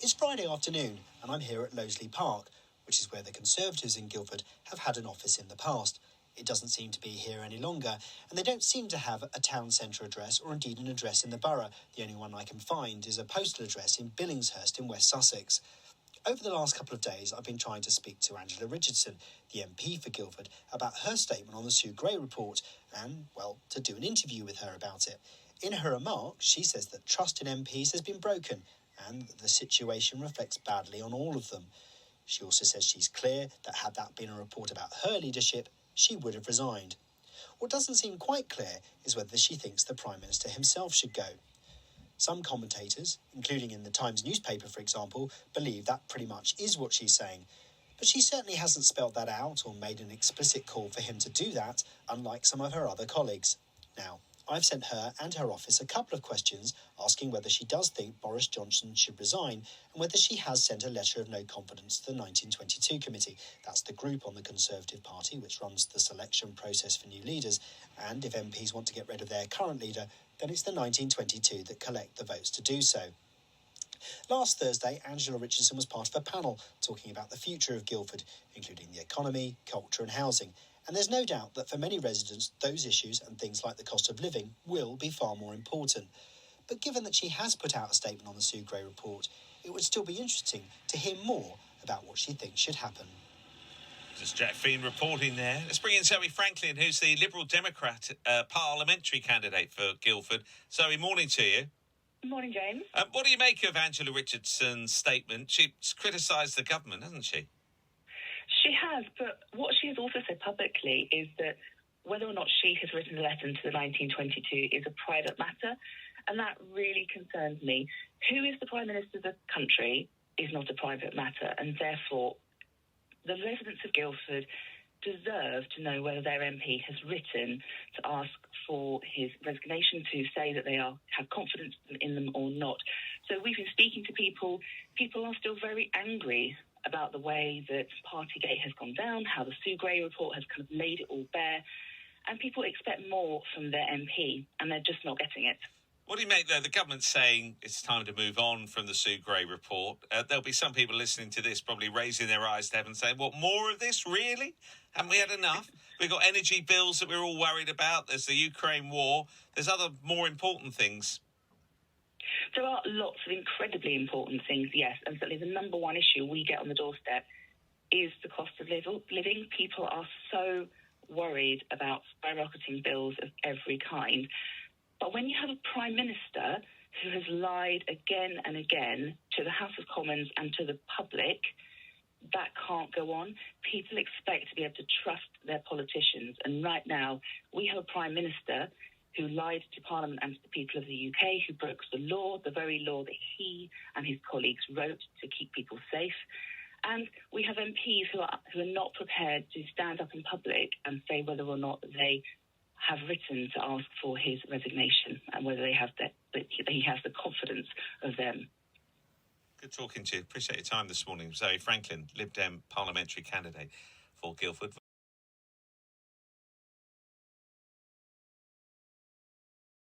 It's Friday afternoon and I'm here at Loseley Park, which is where the Conservatives in Guildford have had an office in the past. It doesn't seem to be here any longer, and they don't seem to have a town centre address or indeed an address in the borough. The only one I can find is a postal address in Billingshurst in West Sussex. Over the last couple of days, I've been trying to speak to Angela Richardson, the MP for Guildford, about her statement on the Sue Gray report and, well, to do an interview with her about it. In her remarks, she says that trust in MPs has been broken and that the situation reflects badly on all of them. She also says she's clear that had that been a report about her leadership, she would have resigned. What doesn't seem quite clear is whether she thinks the Prime Minister himself should go. Some commentators, including in the Times newspaper for example, believe that pretty much is what she's saying. But she certainly hasn't spelled that out or made an explicit call for him to do that, unlike some of her other colleagues. Now, I've sent her and her office a couple of questions asking whether she does think Boris Johnson should resign and whether she has sent a letter of no confidence to the 1922 committee. That's the group on the Conservative Party which runs the selection process for new leaders, and if MPs want to get rid of their current leader, then it's the 1922 that collect the votes to do so. Last Thursday, Angela Richardson was part of a panel talking about the future of Guildford, including the economy, culture and housing. And there's no doubt that for many residents, those issues and things like the cost of living will be far more important. But given that she has put out a statement on the Sue Gray report, it would still be interesting to hear more about what she thinks should happen. This is Jack Fiend reporting there. Let's bring in Zöe Franklin, who's the Liberal Democrat parliamentary candidate for Guildford. Zöe, morning to you. Good morning, James. What do you make of Angela Richardson's statement? She's criticised the government, hasn't she? She has, but what she has also said publicly is that whether or not she has written a letter to the 1922 is a private matter, and that really concerns me. Who is the Prime Minister of the country is not a private matter, and therefore the residents of Guildford deserve to know whether their MP has written to ask for his resignation, to say that they have confidence in them or not. So we've been speaking to people. People are still very angry about the way that Partygate has gone down, how the Sue Gray report has kind of laid it all bare, and people expect more from their MP, and they're just not getting it. What do you make, though? The government's saying it's time to move on from the Sue Gray report. There'll be some people listening to this probably raising their eyes to heaven saying, what, more of this, really? Haven't we had enough? We've got energy bills that we're all worried about. There's the Ukraine war. There's other more important things. There are lots of incredibly important things, yes, and certainly the number one issue we get on the doorstep is the cost of living. People are so worried about skyrocketing bills of every kind. But when you have a Prime Minister who has lied again and again to the House of Commons and to the public, that can't go on. People expect to be able to trust their politicians. And right now, we have a Prime Minister who lied to Parliament and to the people of the UK, who broke the law, the very law that he and his colleagues wrote to keep people safe. And we have MPs who are not prepared to stand up in public and say whether or not they have written to ask for his resignation and whether he has the confidence of them. Good talking to you. Appreciate your time this morning. Zöe Franklin, Lib Dem parliamentary candidate for Guildford.